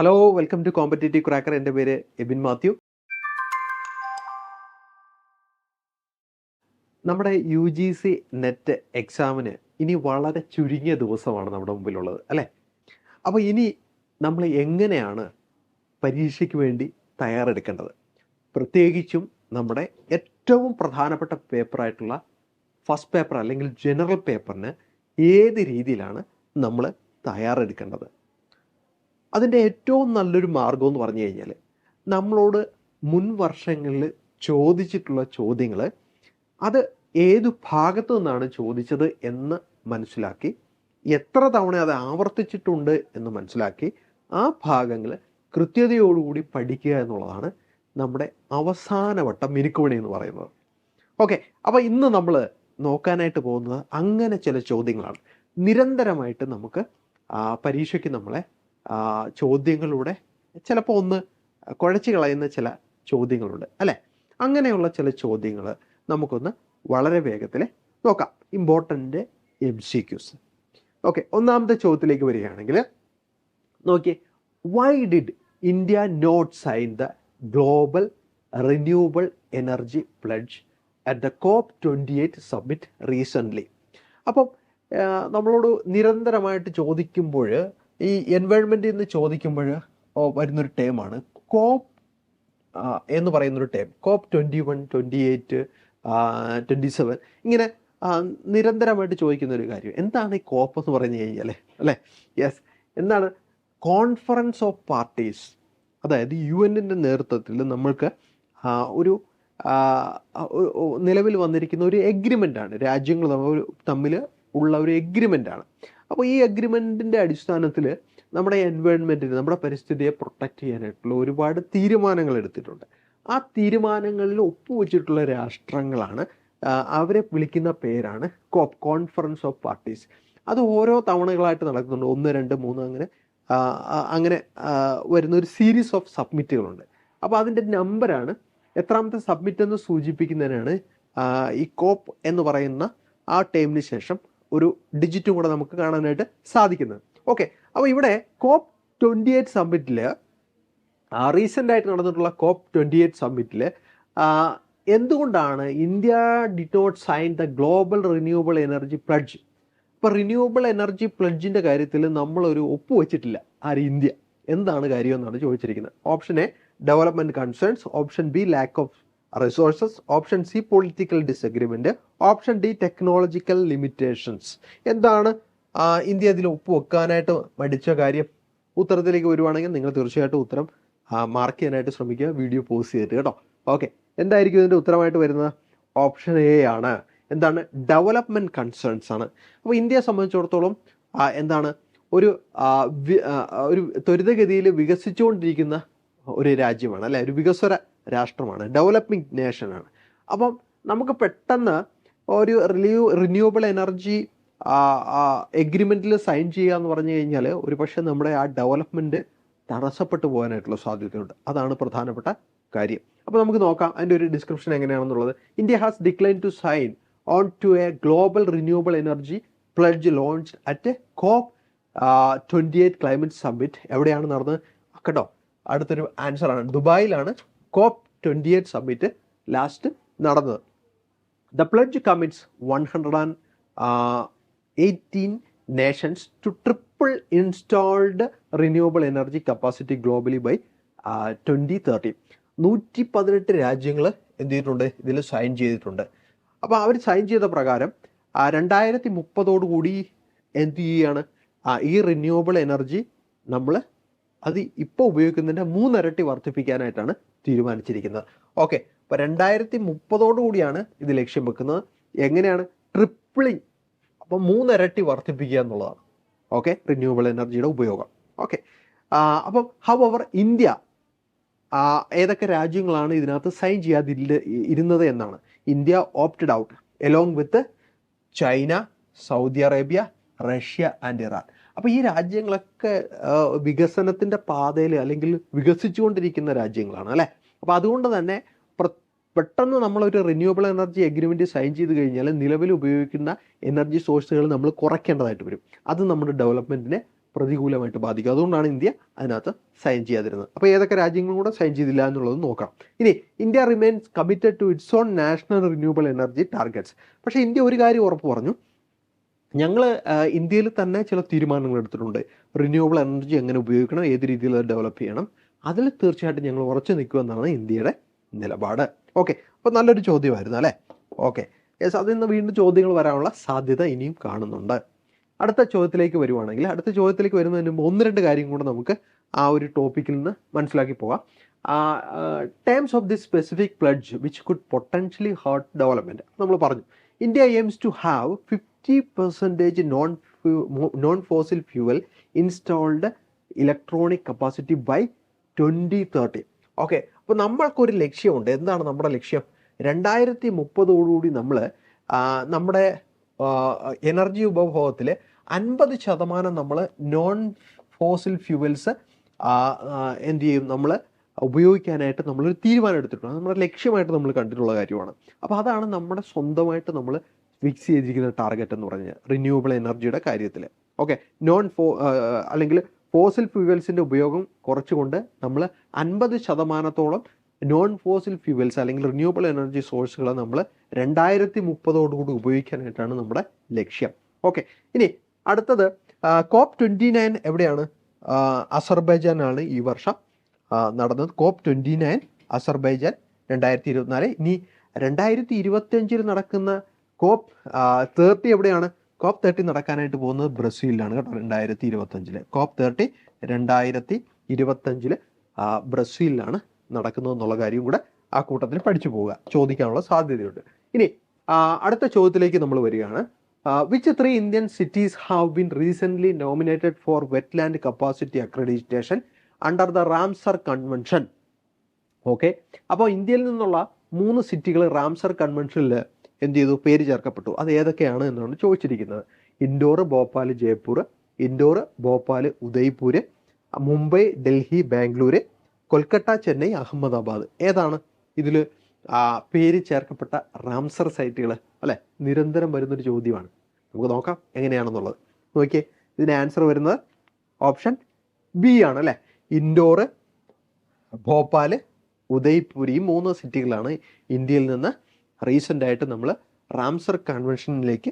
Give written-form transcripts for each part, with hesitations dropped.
Hello, welcome to competitive cracker. എൻ്റെ പേര് എബിൻ മാത്യു. നമ്മുടെ UGC നെറ്റ് എക്സാമിന് ഇനി വളരെ ചുരുങ്ങിയ ദിവസമാണ് നമ്മുടെ മുമ്പിലുള്ളത്, അല്ലേ? അപ്പോൾ ഇനി നമ്മൾ എങ്ങനെയാണ് പരീക്ഷയ്ക്ക് വേണ്ടി തയ്യാറെടുക്കേണ്ടത്? പ്രത്യേകിച്ചും നമ്മുടെ ഏറ്റവും പ്രധാനപ്പെട്ട പേപ്പറായിട്ടുള്ള ഫസ്റ്റ് പേപ്പർ അല്ലെങ്കിൽ ജനറൽ പേപ്പറിന് ഏത് രീതിയിലാണ് നമ്മൾ തയ്യാറെടുക്കേണ്ടത്? അതിൻ്റെ ഏറ്റവും നല്ലൊരു മാർഗം എന്ന് പറഞ്ഞു കഴിഞ്ഞാൽ, നമ്മളോട് മുൻ വർഷങ്ങളിൽ ചോദിച്ചിട്ടുള്ള ചോദ്യങ്ങൾ അത് ഏതു ഭാഗത്തു നിന്നാണ് ചോദിച്ചത് എന്ന് മനസ്സിലാക്കി, എത്ര തവണ അത് ആവർത്തിച്ചിട്ടുണ്ട് എന്ന് മനസ്സിലാക്കി, ആ ഭാഗങ്ങൾ കൃത്യതയോടുകൂടി പഠിക്കുക എന്നുള്ളതാണ് നമ്മുടെ അവസാനവട്ട മിനുക്കുപണി എന്ന് പറയുന്നത്. ഓക്കെ, അപ്പോൾ ഇന്ന് നമ്മൾ നോക്കാനായിട്ട് പോകുന്നത് അങ്ങനെ ചില ചോദ്യങ്ങളാണ്. നിരന്തരമായിട്ട് നമുക്ക് പരീക്ഷയ്ക്ക് നമ്മളെ ചോദ്യങ്ങളുടെ ചിലപ്പോൾ ഒന്ന് കുഴച്ച് കളയുന്ന ചില ചോദ്യങ്ങളുണ്ട്, അല്ലേ? അങ്ങനെയുള്ള ചില ചോദ്യങ്ങൾ നമുക്കൊന്ന് വളരെ വേഗത്തിൽ നോക്കാം. Important MCQs. ഓക്കെ, ഒന്നാമത്തെ ചോദ്യത്തിലേക്ക് വരികയാണെങ്കിൽ നോക്കിയേ, why did India not sign the global renewable energy pledge at the COP28 submit recently? അപ്പം നമ്മളോട് നിരന്തരമായിട്ട് ചോദിക്കുമ്പോൾ, ഈ എൻവയോൺമെൻറ്റിൽ നിന്ന് ചോദിക്കുമ്പോൾ വരുന്നൊരു ടേമാണ് കോപ്പ് എന്ന് പറയുന്നൊരു ടേം. COP21, 28, 27 ഇങ്ങനെ നിരന്തരമായിട്ട് ചോദിക്കുന്ന ഒരു കാര്യം. എന്താണ് ഈ കോപ്പ് എന്ന് പറഞ്ഞു കഴിഞ്ഞാൽ, അല്ലേ? യെസ്, എന്താണ്? Conference of parties. അതായത് UN-ൻ്റെ നേതൃത്വത്തിൽ നമ്മൾക്ക് ഒരു നിലവിൽ വന്നിരിക്കുന്ന ഒരു എഗ്രിമെൻ്റാണ്, രാജ്യങ്ങൾ തമ്മിൽ ഉള്ള ഒരു എഗ്രിമെൻ്റാണ്. അപ്പോൾ ഈ എഗ്രിമെൻറ്റിൻ്റെ അടിസ്ഥാനത്തിൽ നമ്മുടെ എൻവയോൺമെൻറ്റിനെ, നമ്മുടെ പരിസ്ഥിതിയെ പ്രൊട്ടക്റ്റ് ചെയ്യാനായിട്ടുള്ള ഒരുപാട് തീരുമാനങ്ങൾ എടുത്തിട്ടുണ്ട്. ആ തീരുമാനങ്ങളിൽ ഒപ്പുവെച്ചിട്ടുള്ള രാഷ്ട്രങ്ങളാണ്, അവരെ വിളിക്കുന്ന പേരാണ് കോപ്പ്, കോൺഫറൻസ് ഓഫ് പാർട്ടീസ്. അത് ഓരോ തവണകളായിട്ട് നടക്കുന്നുണ്ട്. 1, 2, 3 അങ്ങനെ വരുന്ന ഒരു സീരീസ് ഓഫ് സബ്മിറ്റുകളുണ്ട്. അപ്പോൾ അതിൻ്റെ നമ്പറാണ്, എത്രാമത്തെ സബ്മിറ്റ് എന്ന് സൂചിപ്പിക്കുന്നതിനാണ് ഈ കോപ്പ് എന്ന് പറയുന്ന ആ ടേമിന് ശേഷം ഒരു ഡിജിറ്റും കൂടെ നമുക്ക് കാണാനായിട്ട് സാധിക്കുന്നത്. ഓക്കെ, അപ്പോൾ ഇവിടെ COP28 സബ്മിറ്റിൽ, റീസെൻ്റായിട്ട് നടന്നിട്ടുള്ള COP28 സബ്മിറ്റിൽ എന്തുകൊണ്ടാണ് India did not sign the global renewable energy pledge? ഇപ്പോൾ റിന്യൂവബിൾ എനർജി പ്ലഡ്ജിൻ്റെ കാര്യത്തിൽ നമ്മളൊരു ഒപ്പുവെച്ചിട്ടില്ല. ഇന്ത്യ. എന്താണ് കാര്യം എന്നാണ് ചോദിച്ചിരിക്കുന്നത്. Option A development concerns, option B lack of resources, option C political disagreement, option D technological limitations. എന്താണ് ഇന്ത്യ ഇതിൽ ഒപ്പുവെക്കാനായിട്ട് മടിച്ച കാര്യം? ഉത്തരത്തിലേക്ക് വരുവാണെങ്കിൽ നിങ്ങൾ തീർച്ചയായിട്ടും ഉത്തരം മാർക്ക് ചെയ്യാനായിട്ട് ശ്രമിക്കുക, വീഡിയോ പോസ് ചെയ്തിട്ട്, കേട്ടോ. ഓക്കെ, എന്തായിരിക്കും ഇതിൻ്റെ ഉത്തരമായിട്ട് വരുന്നത്? ഓപ്ഷൻ എ ആണ്. എന്താണ്? ഡെവലപ്മെൻറ്റ് കൺസേൺസ് ആണ്. അപ്പോൾ ഇന്ത്യയെ സംബന്ധിച്ചിടത്തോളം എന്താണ്, ഒരു ത്വരിതഗതിയിൽ വികസിച്ചുകൊണ്ടിരിക്കുന്ന ഒരു രാജ്യമാണ്, അല്ലെ? ഒരു വികസ്വര രാഷ്ട്രമാണ്, ഡെവലപ്പിംഗ് നേഷനാണ്. അപ്പം നമുക്ക് പെട്ടെന്ന് ഒരു റിന്യൂവബിൾ എനർജി എഗ്രിമെൻറ്റിൽ സൈൻ ചെയ്യുക എന്ന് പറഞ്ഞു കഴിഞ്ഞാൽ ഒരു പക്ഷേ നമ്മുടെ ആ ഡെവലപ്മെൻറ്റ് തടസ്സപ്പെട്ടു പോകാനായിട്ടുള്ള സാധ്യതയുണ്ട്. അതാണ് പ്രധാനപ്പെട്ട കാര്യം. അപ്പോൾ നമുക്ക് നോക്കാം അതിൻ്റെ ഒരു ഡിസ്ക്രിപ്ഷൻ എങ്ങനെയാണെന്നുള്ളത്. India has decline to sign on to a global renewable energy pledge launch at COP28 climate submit. എവിടെയാണ് നടന്നത് കേട്ടോ? അടുത്തൊരു ആൻസറാണ്, ദുബായിലാണ് COP28 സബ്മിറ്റ് ലാസ്റ്റ് നടന്നത്. The pledge commits 118 nations to triple installed renewable energy capacity globally by 2030. 118 രാജ്യങ്ങൾ എന്ത് ചെയ്തിട്ടുണ്ട്? ഇതിൽ സൈൻ ചെയ്തിട്ടുണ്ട്. അപ്പോൾ അവർ സൈൻ ചെയ്ത പ്രകാരം 2030 എന്ത് ചെയ്യുകയാണ്? ഈ റിന്യൂവബിൾ എനർജി നമ്മൾ അത് ഇപ്പോൾ ഉപയോഗിക്കുന്നതിൻ്റെ 3 ഇരട്ടി വർദ്ധിപ്പിക്കാനായിട്ടാണ് തീരുമാനിച്ചിരിക്കുന്നത്. ഓക്കെ, അപ്പോൾ 2030 ഇത് ലക്ഷ്യം വെക്കുന്നത്. എങ്ങനെയാണ്? ട്രിപ്പിളിങ്. അപ്പോൾ 3 ഇരട്ടി വർദ്ധിപ്പിക്കുക എന്നുള്ളതാണ്. ഓക്കെ, റിന്യൂവബിൾ എനർജിയുടെ ഉപയോഗം. ഓക്കെ, അപ്പം ഹൗവർ ഇന്ത്യ, ഏതൊക്കെ രാജ്യങ്ങളാണ് ഇതിനകത്ത് സൈൻ ഇരുന്നത് എന്നാണ്. India opted out along with China, Saudi Arabia, Russia and Iran. അപ്പോൾ ഈ രാജ്യങ്ങളൊക്കെ വികസനത്തിൻ്റെ പാതയിൽ അല്ലെങ്കിൽ വികസിച്ചുകൊണ്ടിരിക്കുന്ന രാജ്യങ്ങളാണ്, അല്ലേ? അപ്പോൾ അതുകൊണ്ട് തന്നെ പെട്ടെന്ന് നമ്മളൊരു റിന്യൂവബിൾ എനർജി എഗ്രിമെൻറ്റ് സൈൻ ചെയ്ത് കഴിഞ്ഞാൽ നിലവിൽ ഉപയോഗിക്കുന്ന എനർജി സോഴ്സുകൾ നമ്മൾ കുറയ്ക്കേണ്ടതായിട്ട് വരും. അത് നമ്മുടെ ഡെവലപ്മെൻറ്റിനെ പ്രതികൂലമായിട്ട് ബാധിക്കും. അതുകൊണ്ടാണ് ഇന്ത്യ അതിനകത്ത് സൈൻ ചെയ്യാതിരുന്നത്. അപ്പോൾ ഏതൊക്കെ രാജ്യങ്ങളും കൂടെ സൈൻ ചെയ്തില്ല എന്നുള്ളത് നോക്കാം. ഇനി India remains committed to its own national renewable energy targets. പക്ഷേ ഇന്ത്യ ഒരു കാര്യം ഉറപ്പ് പറഞ്ഞു, ഞങ്ങൾ ഇന്ത്യയിൽ തന്നെ ചില തീരുമാനങ്ങൾ എടുത്തിട്ടുണ്ട്. റിന്യൂവബിൾ എനർജി എങ്ങനെ ഉപയോഗിക്കണം, ഏത് രീതിയിൽ അത് ഡെവലപ്പ് ചെയ്യണം, അതിൽ തീർച്ചയായിട്ടും ഞങ്ങൾ ഉറച്ചു നിൽക്കുമെന്നാണ് ഇന്ത്യയുടെ നിലപാട്. ഓക്കെ, അപ്പോൾ നല്ലൊരു ചോദ്യമായിരുന്നു അല്ലേ? ഓക്കെ, യെസ്, അതിൽ നിന്ന് വീണ്ടും ചോദ്യങ്ങൾ വരാനുള്ള സാധ്യത ഇനിയും കാണുന്നുണ്ട്. അടുത്ത ചോദ്യത്തിലേക്ക് വരുവാണെങ്കിൽ, അടുത്ത ചോദ്യത്തിലേക്ക് വരുന്നതിന് മുമ്പ് ഒന്ന് രണ്ട് കാര്യം കൂടെ നമുക്ക് ആ ഒരു ടോപ്പിക്കിൽ നിന്ന് മനസ്സിലാക്കി പോകാം. Terms of this specific pledge which could potentially hurt development. നമ്മൾ പറഞ്ഞു India aims to have 50% non fossil fuel installed electronic capacity by 2030. Okay, അപ്പോൾ നമ്മൾക്കൊരു ലക്ഷ്യമുണ്ട്. എന്താണ് നമ്മുടെ ലക്ഷ്യം? 2030 നമ്മൾ നമ്മുടെ എനർജി ഉപഭോഗത്തിൽ 50% നമ്മൾ നോൺ ഫോസിൽ ഫ്യൂവൽസ് എന്ത് ചെയ്യും, നമ്മൾ ഉപയോഗിക്കാനായിട്ട് നമ്മളൊരു തീരുമാനം എടുത്തിട്ടുണ്ട്. നമ്മുടെ ലക്ഷ്യമായിട്ട് നമ്മൾ കണ്ടിട്ടുള്ള കാര്യമാണ്. അപ്പോൾ അതാണ് നമ്മുടെ സ്വന്തമായിട്ട് നമ്മൾ ഫിക്സ് ചെയ്തിരിക്കുന്ന ടാർഗറ്റ് എന്ന് പറഞ്ഞാൽ റിന്യൂവബിൾ എനർജിയുടെ കാര്യത്തിൽ. ഓക്കെ, അല്ലെങ്കിൽ ഫോസിൽ ഫ്യൂവൽസിൻ്റെ ഉപയോഗം കുറച്ചുകൊണ്ട് നമ്മൾ 50% നോൺ ഫോസിൽ ഫ്യൂവൽസ് അല്ലെങ്കിൽ റിന്യൂവബിൾ എനർജി സോഴ്സുകളെ നമ്മൾ 2030 ഉപയോഗിക്കാനായിട്ടാണ് നമ്മുടെ ലക്ഷ്യം. ഓക്കെ, ഇനി അടുത്തത് COP29 എവിടെയാണ്? അസർബൈജാനാണ് ഈ വർഷം നടന്നത്. COP29 Azerbaijan 2024. ഇനി 2025 നടക്കുന്ന COP30 എവിടെയാണ്? COP30 നടക്കാനായിട്ട് പോകുന്നത് ബ്രസീലിലാണ് കേട്ടോ. 2025 COP30 2025 ബ്രസീലിലാണ് നടക്കുന്നത് എന്നുള്ള കാര്യം കൂടെ ആ കൂട്ടത്തിൽ പഠിച്ചു പോവുക, ചോദിക്കാനുള്ള സാധ്യതയുണ്ട്. ഇനി അടുത്ത ചോദ്യത്തിലേക്ക് നമ്മൾ വരികയാണ്. Which 3 Indian cities have been recently nominated four wetland capacity accreditation under the Ramsar convention? Okay, അപ്പോൾ ഇന്ത്യയിൽ നിന്നുള്ള 3 സിറ്റികൾ റാംസർ കൺവെൻഷനിൽ എന്ത് ചെയ്തു? പേര് ചേർക്കപ്പെട്ടു. അത് ഏതൊക്കെയാണ് എന്നാണ് ചോദിച്ചിരിക്കുന്നത്. ഇൻഡോർ, ഭോപ്പാൽ, ജയ്പൂർ, ഇൻഡോർ, ഭോപ്പാൽ, ഉദയ്പൂർ, മുംബൈ, ഡൽഹി, ബാംഗ്ലൂർ, കൊൽക്കത്ത, ചെന്നൈ, അഹമ്മദാബാദ്. ഏതാണ് ഇതിൽ പേര് ചേർക്കപ്പെട്ട റാംസർ സൈറ്റുകൾ? അല്ലേ, നിരന്തരം വരുന്നൊരു ചോദ്യമാണ്. നമുക്ക് നോക്കാം എങ്ങനെയാണെന്നുള്ളത്. നോക്കിയേ, ഇതിന് ആൻസർ വരുന്നത് ഓപ്ഷൻ ബി ആണ് അല്ലേ. ഇൻഡോർ, ഭോപ്പാൽ, ഉദയ്പൂർ, ഈ 3 സിറ്റികളാണ് ഇന്ത്യയിൽ നിന്ന് റീസെൻ്റായിട്ട് നമ്മൾ റാംസർ കൺവെൻഷനിലേക്ക്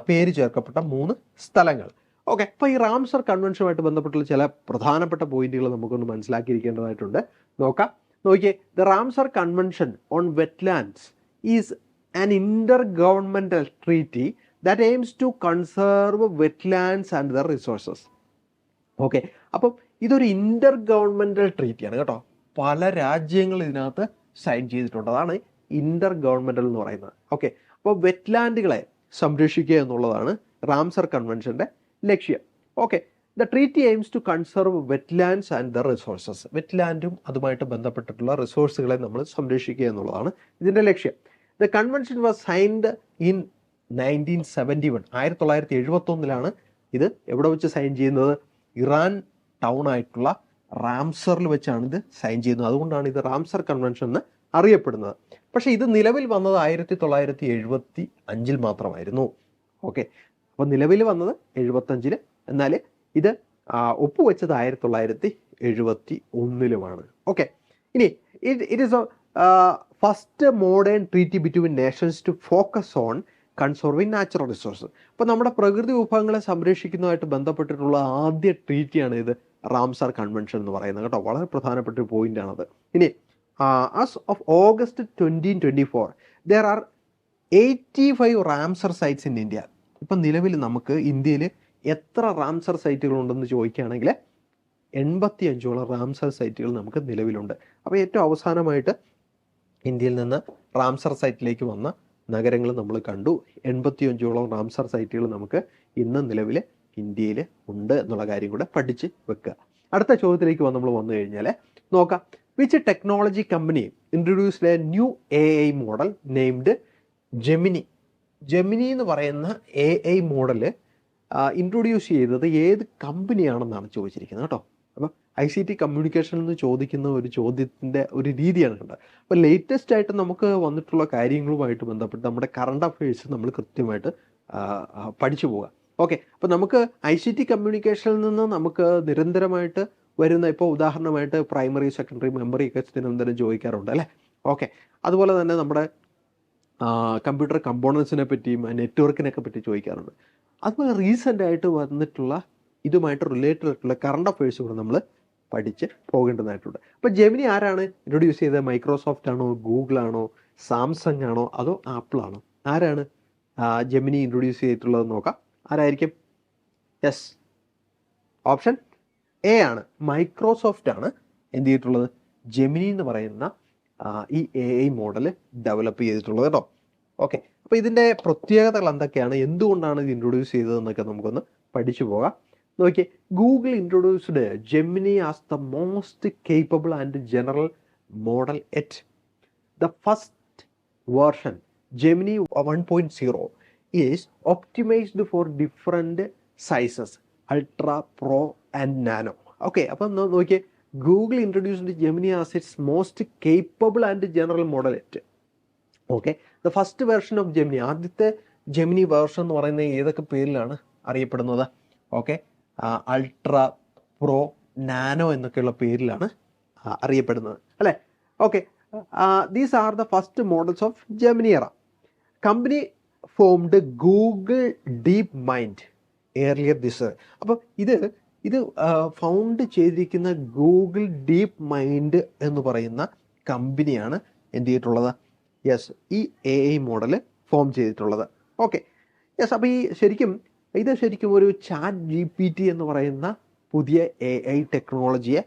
പേര് ചേർക്കപ്പെട്ട 3 സ്ഥലങ്ങൾ. ഓക്കെ, അപ്പോൾ ഈ റാംസർ കൺവെൻഷനുമായിട്ട് ബന്ധപ്പെട്ടുള്ള ചില പ്രധാനപ്പെട്ട പോയിന്റുകൾ നമുക്കൊന്ന് മനസ്സിലാക്കിയിരിക്കേണ്ടതായിട്ടുണ്ട്. നോക്കാം. നോക്കിയേ, the Ramsar convention on wetlands is an intergovernmental treaty that aims to conserve wetlands and their resources. Okay, അപ്പം ഇതൊരു ഇന്റർ ഗവൺമെന്റൽ ട്രീറ്റിയാണ് കേട്ടോ. പല രാജ്യങ്ങൾ ഇതിനകത്ത് സൈൻ ചെയ്തിട്ടുണ്ട്. അതാണ് ഇന്റർ ഗവൺമെന്റൽ എന്ന് പറയുന്നത്. ഓക്കെ, അപ്പോൾ വെറ്റ്ലാൻഡുകളെ സംരക്ഷിക്കുക എന്നുള്ളതാണ് റാംസർ കൺവെൻഷന്റെ ലക്ഷ്യം. Okay, the treaty aims to conserve wetlands and the resources. വെറ്റ്ലാൻഡും അതുമായിട്ട് ബന്ധപ്പെട്ടിട്ടുള്ള റിസോഴ്സുകളെ നമ്മൾ സംരക്ഷിക്കുക എന്നുള്ളതാണ് ഇതിൻ്റെ ലക്ഷ്യം. The convention was signed in 1971. 1971 ഇത് എവിടെ വെച്ച് സൈൻ ചെയ്യുന്നത്? ഇറാൻ ടൗൺ ആയിട്ടുള്ള റാംസറിൽ വെച്ചാണ് ഇത് സൈൻ ചെയ്യുന്നത്. അതുകൊണ്ടാണ് ഇത് റാംസർ കൺവെൻഷൻ എന്ന് അറിയപ്പെടുന്നത്. പക്ഷേ ഇത് നിലവിൽ വന്നത് 1975 മാത്രമായിരുന്നു. ഓക്കെ, അപ്പോൾ നിലവിൽ വന്നത് 75, എന്നാൽ ഇത് ഒപ്പുവെച്ചത് 1971. ഓക്കെ, ഇനി it is first modern treaty between nations to focus on conserving natural resource. അപ്പോൾ നമ്മുടെ പ്രകൃതി വിഭവങ്ങളെ സംരക്ഷിക്കുന്നതുമായിട്ട് ബന്ധപ്പെട്ടിട്ടുള്ള ആദ്യ ട്രീറ്റിയാണ് ഇത് റാംസർ കൺവെൻഷൻ എന്ന് പറയുന്നത് കേട്ടോ. വളരെ പ്രധാനപ്പെട്ട ഒരു പോയിന്റാണത്. ഇനി as of August 2024 there are 85 Ramsar sites in India. ഇപ്പം നിലവിൽ നമുക്ക് ഇന്ത്യയിൽ എത്ര റാംസർ സൈറ്റുകളുണ്ടെന്ന് ചോദിക്കുകയാണെങ്കിൽ 85 റാംസർ സൈറ്റുകൾ നമുക്ക് നിലവിലുണ്ട്. അപ്പോൾ ഏറ്റവും അവസാനമായിട്ട് ഇന്ത്യയിൽ നിന്ന് റാംസർ സൈറ്റിലേക്ക് വന്ന നഗരങ്ങൾ നമ്മൾ കണ്ടു. 85 റാംസർ സൈറ്റുകൾ നമുക്ക് ഇന്ന് നിലവിൽ ഇന്ത്യയിൽ ഉണ്ട് എന്നുള്ള കാര്യം കൂടെ പഠിച്ച് വെക്കുക. അടുത്ത ചോദ്യത്തിലേക്ക് നമ്മൾ വന്നു കഴിഞ്ഞാൽ നോക്കാം. Which technology company introduced a new AI model named Gemini? Gemini എന്ന് പറയുന്ന AI മോഡൽ ഇൻട്രൊഡ്യൂസ് ചെയ്തത് ഏത് കമ്പനിയാണെന്നാണ് ചോദിച്ചിരിക്കുന്നത് കേട്ടോ. അപ്പം ICT കമ്മ്യൂണിക്കേഷൻ എന്ന് ചോദിക്കുന്ന ഒരു ചോദ്യത്തിൻ്റെ ഒരു രീതിയാണ് കണ്ടത്. അപ്പോൾ ലേറ്റസ്റ്റ് ആയിട്ട് നമുക്ക് വന്നിട്ടുള്ള കാര്യങ്ങളുമായിട്ട് ബന്ധപ്പെട്ട് നമ്മുടെ കറണ്ട് അഫയേഴ്സ് നമ്മൾ കൃത്യമായിട്ട് പഠിച്ചു പോവുക. ഓക്കെ, അപ്പോൾ നമുക്ക് ICT കമ്മ്യൂണിക്കേഷനിൽ നിന്ന് നമുക്ക് നിരന്തരമായിട്ട് വരുന്ന, ഇപ്പോൾ ഉദാഹരണമായിട്ട് പ്രൈമറി സെക്കൻഡറി മെമ്മറി ഒക്കെ നിരന്തരം ചോദിക്കാറുണ്ട് അല്ലേ. ഓക്കെ, അതുപോലെ തന്നെ നമ്മുടെ കമ്പ്യൂട്ടർ കമ്പോണൻസിനെ പറ്റിയും നെറ്റ്വർക്കിനൊക്കെ പറ്റി ചോദിക്കാറുണ്ട്. അതുപോലെ റീസെൻ്റ് ആയിട്ട് വന്നിട്ടുള്ള ഇതുമായിട്ട് റിലേറ്റഡ് ആയിട്ടുള്ള കറണ്ട് അഫയേഴ്സ് കൂടെ നമ്മൾ പഠിച്ച് പോകേണ്ടതായിട്ടുണ്ട്. അപ്പോൾ ജെമിനി ആരാണ് ഇൻട്രൊഡ്യൂസ് ചെയ്തത്? മൈക്രോസോഫ്റ്റ് ആണോ, ഗൂഗിൾ ആണോ, സാംസങ് ആണോ, അതോ ആപ്പിൾ ആണോ? ആരാണ് ജെമിനി ഇൻട്രൊഡ്യൂസ് ചെയ്തിട്ടുള്ളത് നോക്കാം. ആരായിരിക്കും? യെസ്, ഓപ്ഷൻ എ ആണ്, മൈക്രോസോഫ്റ്റ് ആണ് എന്ത് ചെയ്തിട്ടുള്ളത്? ജെമിനി എന്ന് പറയുന്ന ഈ AI മോഡൽ ഡെവലപ്പ് ചെയ്തിട്ടുള്ളത് കേട്ടോ. ഓക്കെ, അപ്പോൾ ഇതിൻ്റെ പ്രത്യേകതകൾ എന്തൊക്കെയാണ്, എന്തുകൊണ്ടാണ് ഇത് ഇൻട്രൊഡ്യൂസ് ചെയ്തതെന്നൊക്കെ നമുക്കൊന്ന് പഠിച്ചു പോകാം. നോക്കിയേ, Google introduced Gemini as the most capable and general model at the first version Gemini 1.0 is optimized for different sizes, Ultra, Pro and Nano. Okay, അപ്പം നോക്കിയേ, Google introduced Gemini as its most capable and general model at. Okay, the first version of Gemini, ആദ്യത്തെ Gemini version എന്ന് പറയുന്നത് ഏതൊക്കെ പേരിലാണ് അറിയപ്പെടുന്നത്? Okay, ultra, pro, nano എന്നൊക്കെയുള്ള പേരിലാണ് അറിയപ്പെടുന്നത് അല്ലേ. Okay, these are the first models of Gemini era. Company formed Google DeepMind earlier this year. അപ്പം ഇത് ഫൗണ്ട് ചെയ്തിരിക്കുന്ന ഗൂഗിൾ ഡീപ്പ് മൈൻഡ് എന്ന് പറയുന്ന കമ്പനിയാണ് എന്ത് ചെയ്തിട്ടുള്ളത്? യെസ്, ഈ AI മോഡൽ ഫോം ചെയ്തിട്ടുള്ളത്. ഓക്കെ, യെസ്, അപ്പോൾ ഇത് ശരിക്കും ഒരു ChatGPT എന്ന് പറയുന്ന പുതിയ AI ടെക്നോളജിയെ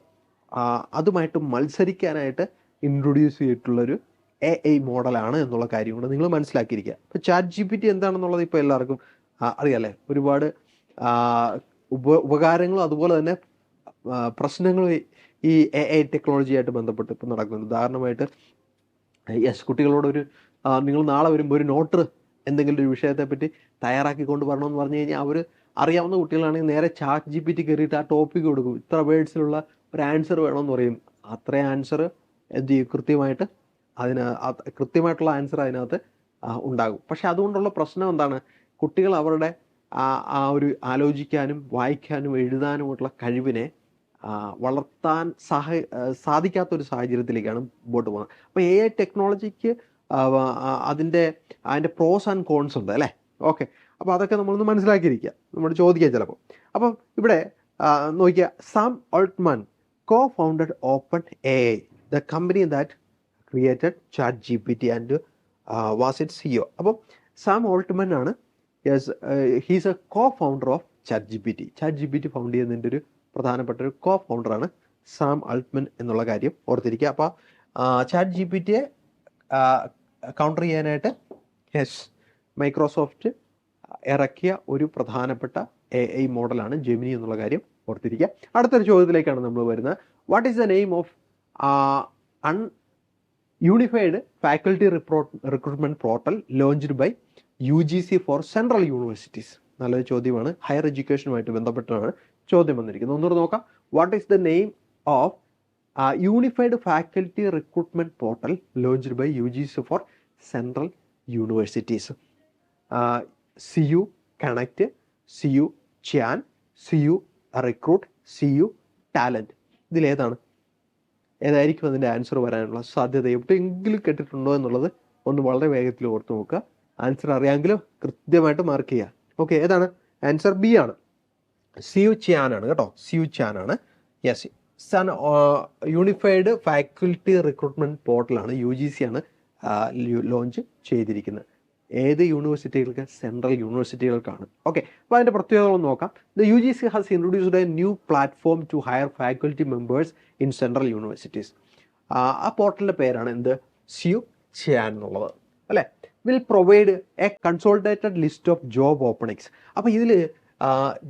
അതുമായിട്ട് മത്സരിക്കാനായിട്ട് ഇൻട്രൊഡ്യൂസ് ചെയ്തിട്ടുള്ളൊരു AI മോഡലാണ് എന്നുള്ള കാര്യം കൂടെ നിങ്ങൾ മനസ്സിലാക്കിയിരിക്കുക. ഇപ്പോൾ ChatGPT എന്താണെന്നുള്ളത് ഇപ്പോൾ എല്ലാവർക്കും അറിയാമല്ലേ. ഒരുപാട് ഉപകാരങ്ങളും അതുപോലെ തന്നെ പ്രശ്നങ്ങളും ഈ AI ടെക്നോളജിയായിട്ട് ബന്ധപ്പെട്ട് ഇപ്പോൾ നടക്കുന്നുണ്ട്. ഉദാഹരണമായിട്ട് കുട്ടികളോടൊരു നിങ്ങൾ നാളെ വരുമ്പോൾ ഒരു നോട്ട് എന്തെങ്കിലും ഒരു വിഷയത്തെപ്പറ്റി തയ്യാറാക്കിക്കൊണ്ട് വരണമെന്ന് പറഞ്ഞു കഴിഞ്ഞാൽ അവർ അറിയാവുന്ന കുട്ടികളാണെങ്കിൽ നേരെ ChatGPT കയറിയിട്ട് ആ ടോപ്പിക്ക് കൊടുക്കും, ഇത്ര വേർഡ്സിലുള്ള ഒരു ആൻസർ വേണമെന്ന് പറയും. അത്രയും ആൻസർ എന്ത് ചെയ്യും, കൃത്യമായിട്ടുള്ള ആൻസർ അതിനകത്ത് ഉണ്ടാകും. പക്ഷെ അതുകൊണ്ടുള്ള പ്രശ്നം എന്താണ്? കുട്ടികൾ അവരുടെ ആ ഒരു ആലോചിക്കാനും വായിക്കാനും എഴുതാനുമുള്ള കഴിവിനെ വളർത്താൻ സാധിക്കാത്തൊരു സാഹചര്യത്തിലേക്കാണ് മുമ്പോട്ട് പോകുന്നത്. അപ്പോൾ AI ടെക്നോളജിക്ക് അതിൻ്റെ പ്രോസ് ആൻഡ് കോൺസ് ഉണ്ട് അല്ലേ. ഓക്കെ, അപ്പോൾ അതൊക്കെ നമ്മളൊന്ന് മനസ്സിലാക്കിയിരിക്കുക, നമ്മൾ ചോദിക്കാം ചിലപ്പോൾ. അപ്പം ഇവിടെ നോക്കിയാൽ, Sam Altman co founded open AI, the company that created ChatGPT and was it CEO. അപ്പം സാം ഓൾട്ട്മാൻ ആണ്, yes, he's A co founder of ChatGPT found ചെയ്യുന്നതിൻ്റെ ഒരു പ്രധാനപ്പെട്ട ഒരു കോ ഫൗണ്ടറാണ് സാം ആൾട്ട്മാൻ എന്നുള്ള കാര്യം ഓർത്തിരിക്കുക. അപ്പോൾ ChatGPTയെ കൗണ്ടർ ചെയ്യാനായിട്ട് മൈക്രോസോഫ്റ്റ് ഇറക്കിയ ഒരു പ്രധാനപ്പെട്ട AI മോഡലാണ് ജെമിനി എന്നുള്ള കാര്യം ഓർത്തിരിക്കുക. അടുത്തൊരു ചോദ്യത്തിലേക്കാണ് നമ്മൾ വരുന്നത്. What is the name of unified faculty recruitment portal launched by UGC for central universities? നല്ലൊരു ചോദ്യമാണ്, ഹയർ എഡ്യൂക്കേഷനുമായിട്ട് ബന്ധപ്പെട്ടാണ് ചോദ്യം വന്നിരിക്കുന്നത്. ഒന്നുകൂടെ നോക്കാം. What is the name of unified faculty recruitment portal launched by UGC for central universities? CU connect, CU Chan, CU recruit, CU talent. ഏതായിരിക്കും അതിൻ്റെ ആൻസർ വരാനുള്ള സാധ്യത? എവിടെയെങ്കിലും കേട്ടിട്ടുണ്ടോ എന്നുള്ളത് ഒന്ന് വളരെ വേഗത്തിൽ ഓർത്ത് നോക്കുക. ആൻസർ അറിയാമെങ്കിലും കൃത്യമായിട്ട് മാർക്ക് ചെയ്യുക. ഓക്കെ, ഏതാണ് ആൻസർ? B ആണ്, CU Chan ആണ് കേട്ടോ, CU Chan ആണ്. യെസ്, യൂണിഫൈഡ് ഫാക്കൽറ്റി റിക്രൂട്ട്മെൻറ്റ് പോർട്ടലാണ്, UGC ആണ് ലോഞ്ച് ചെയ്തിരിക്കുന്നത്. ഏത് യൂണിവേഴ്സിറ്റികൾക്ക്? സെൻട്രൽ യൂണിവേഴ്സിറ്റികൾക്കാണ്. ഓക്കെ, അപ്പോൾ അതിൻ്റെ പ്രത്യേകതകളൊന്നും നോക്കാം. The UGC has introduced a new platform to hire faculty members in central universities. ആ പോർട്ടലിൻ്റെ പേരാണ് എന്ത്? CU Chan എന്നുള്ളത് അല്ലേ. Will provide a consolidated list of job openings. അപ്പോൾ ഇതിൽ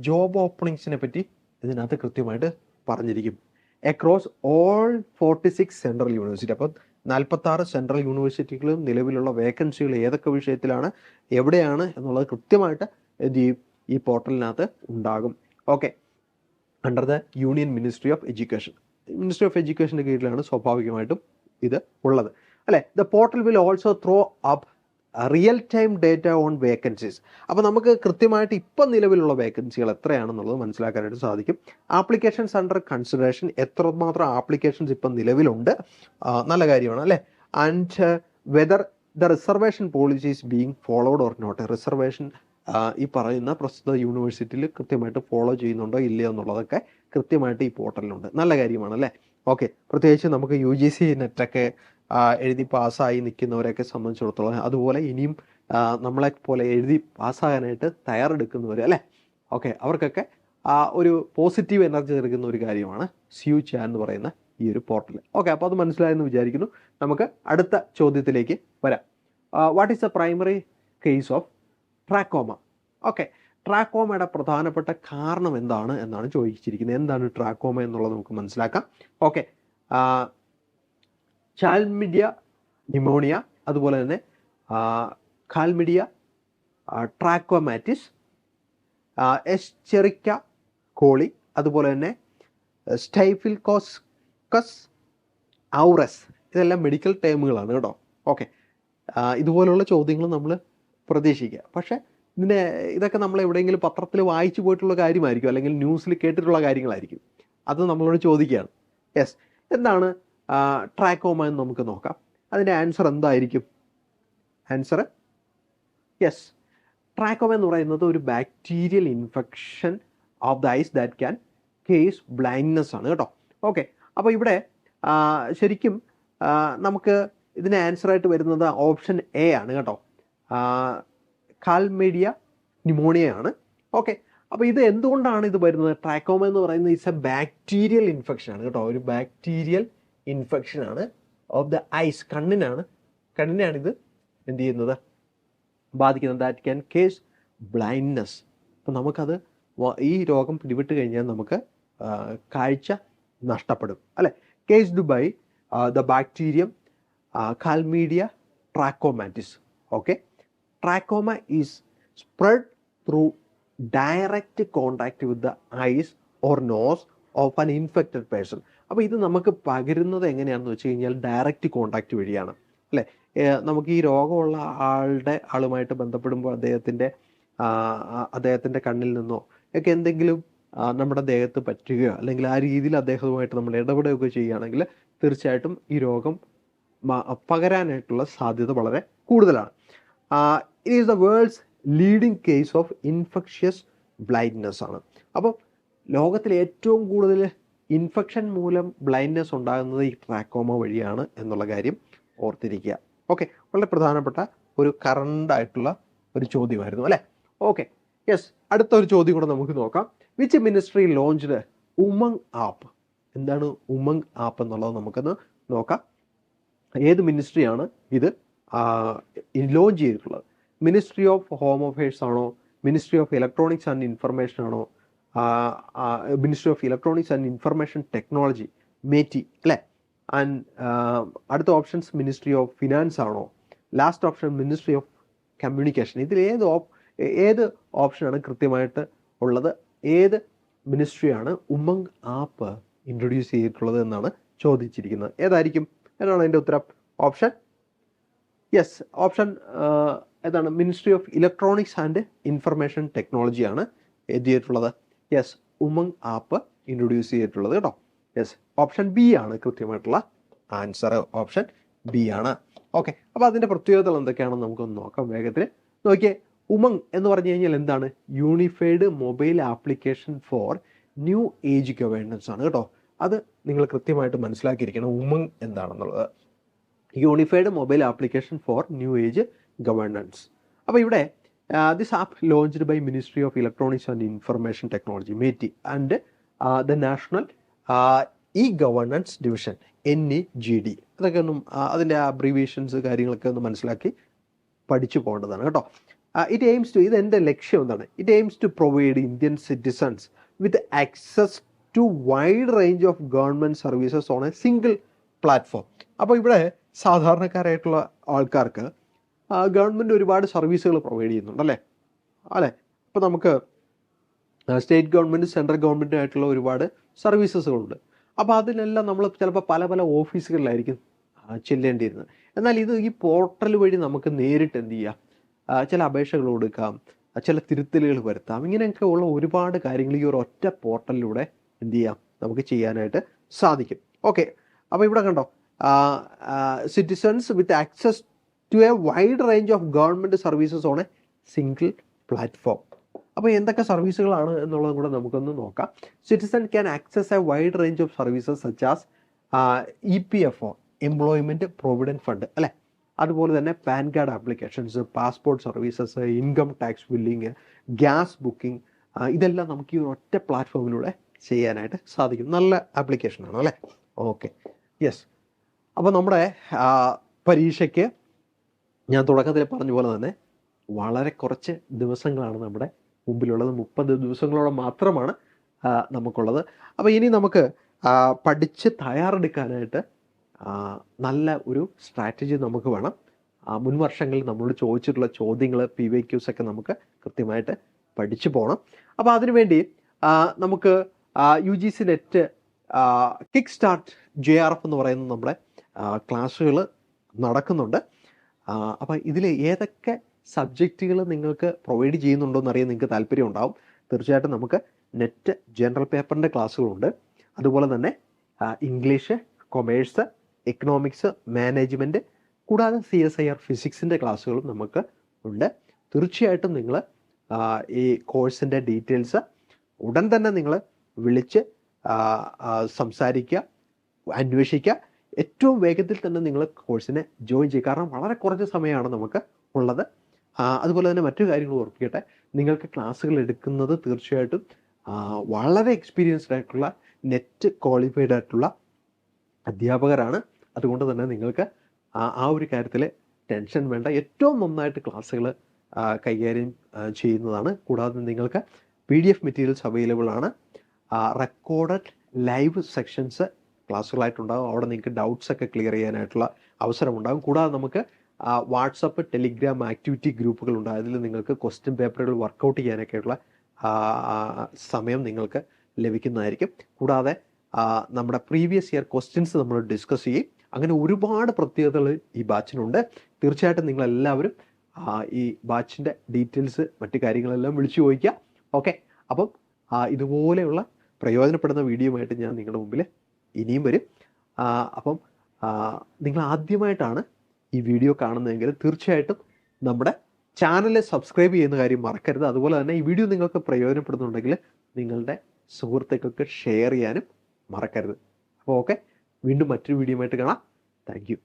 ജോബ് ഓപ്പണിങ്സിനെ പറ്റി ഇതിനകത്ത് കൃത്യമായിട്ട് പറഞ്ഞിരിക്കും. Across all 46 central university. അപ്പോൾ 46 സെൻട്രൽ യൂണിവേഴ്സിറ്റികളും നിലവിലുള്ള വേക്കൻസികൾ ഏതൊക്കെ വിഷയത്തിലാണ്, എവിടെയാണ് എന്നുള്ളത് കൃത്യമായിട്ട് എന്ത് ചെയ്യും, ഈ പോർട്ടലിനകത്ത് ഉണ്ടാകും. Okay, under the union ministry of education. Ministry of എഡ്യൂക്കേഷൻ്റെ കീഴിലാണ് സ്വാഭാവികമായിട്ടും ഇത് ഉള്ളത് അല്ലേ. The portal will also throw up real time data on vacancies. അപ്പോൾ നമുക്ക് കൃത്യമായിട്ട് ഇപ്പം നിലവിലുള്ള വേക്കൻസികൾ എത്രയാണെന്നുള്ളത് മനസ്സിലാക്കാനായിട്ട് സാധിക്കും. ആപ്ലിക്കേഷൻസ് അണ്ടർ കൺസിഡറേഷൻ, എത്രമാത്രം ആപ്ലിക്കേഷൻസ് ഇപ്പം നിലവിലുണ്ട്, നല്ല കാര്യമാണ് അല്ലേ. And whether the reservation policy is being followed or not. Reservation ഈ പറയുന്ന പ്രസ്തുത യൂണിവേഴ്സിറ്റിയിൽ കൃത്യമായിട്ട് ഫോളോ ചെയ്യുന്നുണ്ടോ ഇല്ലയോ എന്നുള്ളതൊക്കെ കൃത്യമായിട്ട് ഈ പോർട്ടലിലുണ്ട്. നല്ല കാര്യമാണ് അല്ലേ. ഓക്കെ, പ്രത്യേകിച്ച് നമുക്ക് UGC നെറ്റൊക്കെ എഴുതി പാസ്സായി നിൽക്കുന്നവരെയൊക്കെ സംബന്ധിച്ചിടത്തോളം, അതുപോലെ ഇനിയും നമ്മളെ പോലെ എഴുതി പാസ്സാകാനായിട്ട് തയ്യാറെടുക്കുന്നവർ അല്ലേ, ഓക്കെ, അവർക്കൊക്കെ ഒരു പോസിറ്റീവ് എനർജി നൽകുന്ന ഒരു കാര്യമാണ് CUChan എന്ന് പറയുന്ന ഈ ഒരു പോർട്ടൽ. ഓക്കെ, അപ്പോൾ അത് മനസ്സിലായെന്ന് വിചാരിക്കുന്നു. നമുക്ക് അടുത്ത ചോദ്യത്തിലേക്ക് വരാം. What is the primary cause of trachoma? Okay, ട്രാക്കോമയുടെ പ്രധാനപ്പെട്ട കാരണം എന്താണ് എന്നാണ് ചോദിച്ചിരിക്കുന്നത്. എന്താണ് ട്രാക്കോമ എന്നുള്ളത് നമുക്ക് മനസ്സിലാക്കാം. ഓക്കെ, ചാൽമിഡിയ ന്യൂമോണിയ, അതുപോലെ തന്നെ കാൽമിഡിയ ട്രാക്കോമാറ്റിസ്, എസ്ചെറിക്ക കോളി, അതുപോലെ തന്നെ സ്റ്റൈഫിൽകോക്കസ് ഔറസ്. ഇതെല്ലാം മെഡിക്കൽ ടേമുകളാണ് കേട്ടോ. ഓക്കെ, ഇതുപോലുള്ള ചോദ്യങ്ങൾ നമ്മൾ പ്രതീക്ഷിക്കുക. പക്ഷേ ഇതൊക്കെ നമ്മൾ എവിടെയെങ്കിലും പത്രത്തിൽ വായിച്ചു പോയിട്ടുള്ള കാര്യമായിരിക്കും, അല്ലെങ്കിൽ ന്യൂസിൽ കേട്ടിട്ടുള്ള കാര്യങ്ങളായിരിക്കും. അത് നമ്മളോട് ചോദിക്കുകയാണ്. യെസ്, എന്താണ് ട്രാക്കോമ എന്ന് നമുക്ക് നോക്കാം. അതിൻ്റെ ആൻസർ എന്തായിരിക്കും? ആൻസർ യെസ്, ട്രാക്കോമ എന്ന് പറയുന്നത് ഒരു bacterial infection of the eyes that can cause blindness ആണ് കേട്ടോ. ഓക്കെ, അപ്പോൾ ഇവിടെ ശരിക്കും നമുക്ക് ഇതിന് ആൻസറായിട്ട് വരുന്നത് ഓപ്ഷൻ എ ആണ് കേട്ടോ. കാൽമേഡിയ ന്യൂമോണിയ ആണ്. ഓക്കെ, അപ്പോൾ ഇത് എന്തുകൊണ്ടാണ് ഇത് വരുന്നത്? ട്രാക്കോമ എന്ന് പറയുന്നത് ഇറ്റ്സ് എ ബാക്ടീരിയൽ ഇൻഫെക്ഷൻ ആണ് കേട്ടോ. ഒരു ബാക്ടീരിയൽ ഇൻഫെക്ഷൻ ആണ് ഓഫ് ദ ഐസ്. കണ്ണിനാണ് ഇത് എന്ത് ചെയ്യുന്നത്, ബാധിക്കുന്നത്. That can cause blindness. അപ്പം നമുക്കത് ഈ രോഗം പിടിപെട്ട് കഴിഞ്ഞാൽ നമുക്ക് കാഴ്ച നഷ്ടപ്പെടും അല്ലേ. Caused by the bacterium chlamydia trachomatis. Okay, trachoma is spread through direct contact with the eyes or nose of an infected person. അപ്പോൾ ഇത് നമുക്ക് പകരുന്നത് എങ്ങനെയാണെന്ന് വെച്ച് കഴിഞ്ഞാൽ ഡയറക്റ്റ് കോണ്ടാക്റ്റ് വഴിയാണ് അല്ലേ. നമുക്ക് ഈ രോഗമുള്ള ആളുമായിട്ട് ബന്ധപ്പെടുമ്പോൾ അദ്ദേഹത്തിൻ്റെ കണ്ണിൽ നിന്നോ ഒക്കെ എന്തെങ്കിലും നമ്മുടെ ദേഹത്ത് പറ്റുകയോ അല്ലെങ്കിൽ ആ രീതിയിൽ അദ്ദേഹവുമായിട്ട് നമ്മൾ ഇടപെടുകയൊക്കെ ചെയ്യുകയാണെങ്കിൽ തീർച്ചയായിട്ടും ഈ രോഗം പകരാനായിട്ടുള്ള സാധ്യത വളരെ കൂടുതലാണ്. It is the world's leading case of infectious blindness ആണ്. അപ്പോൾ ലോകത്തിലെ ഏറ്റവും കൂടുതൽ ഇൻഫെക്ഷൻ മൂലം ബ്ലൈൻഡ്നെസ് ഉണ്ടാകുന്നത് ഈ ട്രാക്കോമ വഴിയാണ് എന്നുള്ള കാര്യം ഓർത്തിരിക്കുക. ഓക്കെ, വളരെ പ്രധാനപ്പെട്ട ഒരു കറണ്ട് ആയിട്ടുള്ള ഒരു ചോദ്യമായിരുന്നു അല്ലേ. ഓക്കെ, യെസ്, അടുത്ത ഒരു ചോദ്യം കൂടെ നമുക്ക് നോക്കാം. Which ministry launched Umang app? എന്താണ് ഉമംഗ് ആപ്പ് എന്നുള്ളത് നമുക്കൊന്ന് നോക്കാം. ഏത് മിനിസ്ട്രിയാണ് ഇത് ലോഞ്ച് ചെയ്തിട്ടുള്ളത്? മിനിസ്ട്രി ഓഫ് ഹോം അഫയേഴ്സ് ആണോ, ministry of electronics and information ആണോ, ministry of electronics and information technology MeitY അല്ലേ, ആൻഡ് അടുത്ത ഓപ്ഷൻസ് മിനിസ്ട്രി ഓഫ് ഫിനാൻസ് ആണോ, last option ministry of communication? ഇതിൽ ഏത് ഓപ്ഷനാണ് കൃത്യമായിട്ട് ഉള്ളത്? ഏത് മിനിസ്ട്രിയാണ് ഉമംഗ് ആപ്പ് ഇൻട്രൊഡ്യൂസ് ചെയ്തിട്ടുള്ളത് എന്നാണ് ചോദിച്ചിരിക്കുന്നത്. ഏതായിരിക്കും എന്നാണ് അതിൻ്റെ ഉത്തരം? ഓപ്ഷൻ യെസ്, ഓപ്ഷൻ ഏതാണ്? Ministry of electronics and information ടെക്നോളജിയാണ് എന്ത് ചെയ്തിട്ടുള്ളത്? യെസ്, ഉമംഗ് ആപ്പ് ഇൻട്രൊഡ്യൂസ് ചെയ്തിട്ടുള്ളത് കേട്ടോ. യെസ്, ഓപ്ഷൻ ബി ആണ് കൃത്യമായിട്ടുള്ള ആൻസർ. ഓപ്ഷൻ ബി ആണ്. ഓക്കെ, അപ്പോൾ അതിൻ്റെ പ്രത്യേകതകൾ എന്തൊക്കെയാണെന്ന് നമുക്കൊന്ന് നോക്കാം വേഗത്തിൽ. നോക്കിയേ, ഉമംഗ് എന്ന് പറഞ്ഞു കഴിഞ്ഞാൽ എന്താണ്? Unified mobile application for new age governance ആണ് കേട്ടോ. അത് നിങ്ങൾ കൃത്യമായിട്ട് മനസ്സിലാക്കിയിരിക്കണം ഉമംഗ് എന്താണെന്നുള്ളത്. Unified mobile application for new age governance. അപ്പോൾ ഇവിടെ this app launched by ministry of electronics and information technology MeitY and the national e governance division NEGD. അതൊക്കെ ഒന്നും അതിൻ്റെ അബ്രീവിയേഷൻസ് കാര്യങ്ങളൊക്കെ ഒന്ന് മനസ്സിലാക്കി പഠിച്ചു പോകേണ്ടതാണ് കേട്ടോ. ഇറ്റ് എയിംസ് ടു, ഇത് എൻ്റെ ലക്ഷ്യം എന്താണ്? It aims to provide Indian citizens with access to wide range of government services on a single platform. അപ്പോൾ ഇവിടെ സാധാരണക്കാരായിട്ടുള്ള ആൾക്കാർക്ക് ഗവൺമെൻറ് ഒരുപാട് സർവീസുകൾ പ്രൊവൈഡ് ചെയ്യുന്നുണ്ടല്ലേ അല്ലേ. അപ്പോൾ നമുക്ക് സ്റ്റേറ്റ് ഗവൺമെൻറ് സെൻട്രൽ ഗവൺമെൻറ്റുമായിട്ടുള്ള ഒരുപാട് സർവീസസുകളുണ്ട്. അപ്പോൾ അതിനെല്ലാം നമ്മൾ ചിലപ്പോൾ പല ഓഫീസുകളിലായിരിക്കും ചെല്ലേണ്ടിയിരുന്നത്. എന്നാൽ ഈ പോർട്ടൽ വഴി നമുക്ക് നേരിട്ട് എന്ത് ചെയ്യാം, ചില അപേക്ഷകൾ കൊടുക്കാം, ചില തിരുത്തലുകൾ വരുത്താം. ഇങ്ങനെയൊക്കെ ഉള്ള ഒരുപാട് കാര്യങ്ങൾ ഈ ഒരു ഒറ്റ പോർട്ടലിലൂടെ എന്ത് ചെയ്യാം, നമുക്ക് ചെയ്യാനായിട്ട് സാധിക്കും. ഓക്കെ, അപ്പോൾ ഇവിടെ കണ്ടോ, citizens with access to a wide range of government services on a single platform. അപ്പോൾ എന്തൊക്കെ സർവീസുകളാണ് എന്നുള്ളതും കൂടെ നമുക്കൊന്ന് നോക്കാം. Citizen can access a wide range of services such as EPFO, employment provident fund, അല്ലേ? അതുപോലെ തന്നെ PAN card applications, passport services, income tax billing, gas booking, ഇതെല്ലാം നമുക്ക് ഈ ഒറ്റ പ്ലാറ്റ്ഫോമിലൂടെ ചെയ്യാനായിട്ട് സാധിക്കും. നല്ല ആപ്ലിക്കേഷനാണ്, അല്ലേ? Okay, yes. അപ്പോൾ നമ്മുടെ പരീക്ഷയ്ക്ക് ഞാൻ തുടക്കത്തിൽ പറഞ്ഞ പോലെ തന്നെ വളരെ കുറച്ച് ദിവസങ്ങളാണ് നമ്മുടെ മുമ്പിലുള്ളത്. 30 ദിവസങ്ങളോളം മാത്രമാണ് നമുക്കുള്ളത്. അപ്പോൾ ഇനി നമുക്ക് പഠിച്ച് തയ്യാറെടുക്കാനായിട്ട് നല്ല ഒരു സ്ട്രാറ്റജി നമുക്ക് വേണം. മുൻ വർഷങ്ങളിൽ നമ്മളോട് ചോദിച്ചിട്ടുള്ള ചോദ്യങ്ങൾ, PYQs ഒക്കെ നമുക്ക് കൃത്യമായിട്ട് പഠിച്ചു പോകണം. അപ്പോൾ അതിനുവേണ്ടി നമുക്ക് UGC net kick start JRF എന്ന് പറയുന്ന നമ്മുടെ ക്ലാസ്സുകൾ നടക്കുന്നുണ്ട്. അപ്പോൾ ഇതിൽ ഏതൊക്കെ സബ്ജക്റ്റുകൾ നിങ്ങൾക്ക് പ്രൊവൈഡ് ചെയ്യുന്നുണ്ടോ എന്നറിയാൻ നിങ്ങൾക്ക് താല്പര്യം ഉണ്ടാവും. തീർച്ചയായിട്ടും നമുക്ക് നെറ്റ് ജനറൽ പേപ്പറിൻ്റെ ക്ലാസ്സുകളുണ്ട്. അതുപോലെ തന്നെ ഇംഗ്ലീഷ്, കൊമേഴ്സ്, എക്കണോമിക്സ്, മാനേജ്മെൻറ്റ്, കൂടാതെ CSIR ഫിസിക്സിൻ്റെ ക്ലാസ്സുകളും നമുക്ക് ഉണ്ട്. തീർച്ചയായിട്ടും നിങ്ങൾ ഈ കോഴ്സിൻ്റെ ഡീറ്റെയിൽസ് ഉടൻ തന്നെ നിങ്ങൾ വിളിച്ച് സംസാരിക്കുക, അന്വേഷിക്കുക. ഏറ്റവും വേഗത്തിൽ തന്നെ നിങ്ങൾ കോഴ്സിനെ ജോയിൻ ചെയ്യുക. കാരണം വളരെ കുറച്ച് സമയമാണ് നമുക്ക് ഉള്ളത്. അതുപോലെ തന്നെ മറ്റു കാര്യങ്ങൾ ഓർപ്പിക്കട്ടെ, നിങ്ങൾക്ക് ക്ലാസ്സുകൾ എടുക്കുന്നത് തീർച്ചയായിട്ടും വളരെ എക്സ്പീരിയൻസ്ഡ് ആയിട്ടുള്ള നെറ്റ് ക്വാളിഫൈഡ് ആയിട്ടുള്ള അധ്യാപകരാണ്. അതുകൊണ്ട് തന്നെ നിങ്ങൾക്ക് ആ ഒരു കാര്യത്തിൽ ടെൻഷൻ വേണ്ട. ഏറ്റവും നന്നായിട്ട് ക്ലാസ്സുകൾ കൈകാര്യം ചെയ്യുന്നതാണ്. കൂടാതെ നിങ്ങൾക്ക് PDF മെറ്റീരിയൽസ് അവൈലബിൾ ആണ്. റെക്കോർഡഡ് ലൈവ് സെക്ഷൻസ് ക്ലാസ്സുകളായിട്ടുണ്ടാകും. അവിടെ നിങ്ങൾക്ക് ഡൗട്ട്സ് ഒക്കെ ക്ലിയർ ചെയ്യാനായിട്ടുള്ള അവസരമുണ്ടാകും. കൂടാതെ നമുക്ക് വാട്സപ്പ്, ടെലിഗ്രാം ആക്ടിവിറ്റി ഗ്രൂപ്പുകളുണ്ട്. അതിൽ നിങ്ങൾക്ക് ക്വസ്റ്റ്യൻ പേപ്പറുകൾ വർക്കൗട്ട് ചെയ്യാനൊക്കെയുള്ള സമയം നിങ്ങൾക്ക് ലഭിക്കുന്നതായിരിക്കും. കൂടാതെ നമ്മുടെ പ്രീവിയസ് ഇയർ ക്വസ്റ്റ്യൻസ് നമ്മൾ ഡിസ്കസ് ചെയ്യും. അങ്ങനെ ഒരുപാട് പ്രത്യേകതകൾ ഈ ബാച്ചിനുണ്ട്. തീർച്ചയായിട്ടും നിങ്ങളെല്ലാവരും ഈ ബാച്ചിൻ്റെ ഡീറ്റെയിൽസ്, മറ്റു കാര്യങ്ങളെല്ലാം വിളിച്ചു ചോദിക്കുക. ഓക്കെ, അപ്പം ഇതുപോലെയുള്ള പ്രയോജനപ്പെടുന്ന വീഡിയോയുമായിട്ട് ഞാൻ നിങ്ങളുടെ മുമ്പിൽ ഇനിയും വരും. അപ്പം നിങ്ങൾ ആദ്യമായിട്ടാണ് ഈ വീഡിയോ കാണുന്നതെങ്കിൽ തീർച്ചയായിട്ടും നമ്മുടെ ചാനൽ സബ്സ്ക്രൈബ് ചെയ്യുന്ന കാര്യം മറക്കരുത്. അതുപോലെ തന്നെ ഈ വീഡിയോ നിങ്ങൾക്ക് പ്രയോജനപ്പെടുന്നുണ്ടെങ്കിൽ നിങ്ങളുടെ സുഹൃത്തുക്കൾക്ക് ഷെയർ ചെയ്യാനും മറക്കരുത്. അപ്പോൾ ഓക്കെ, വീണ്ടും മറ്റൊരു വീഡിയോയുമായിട്ട് കാണാം. Thank you.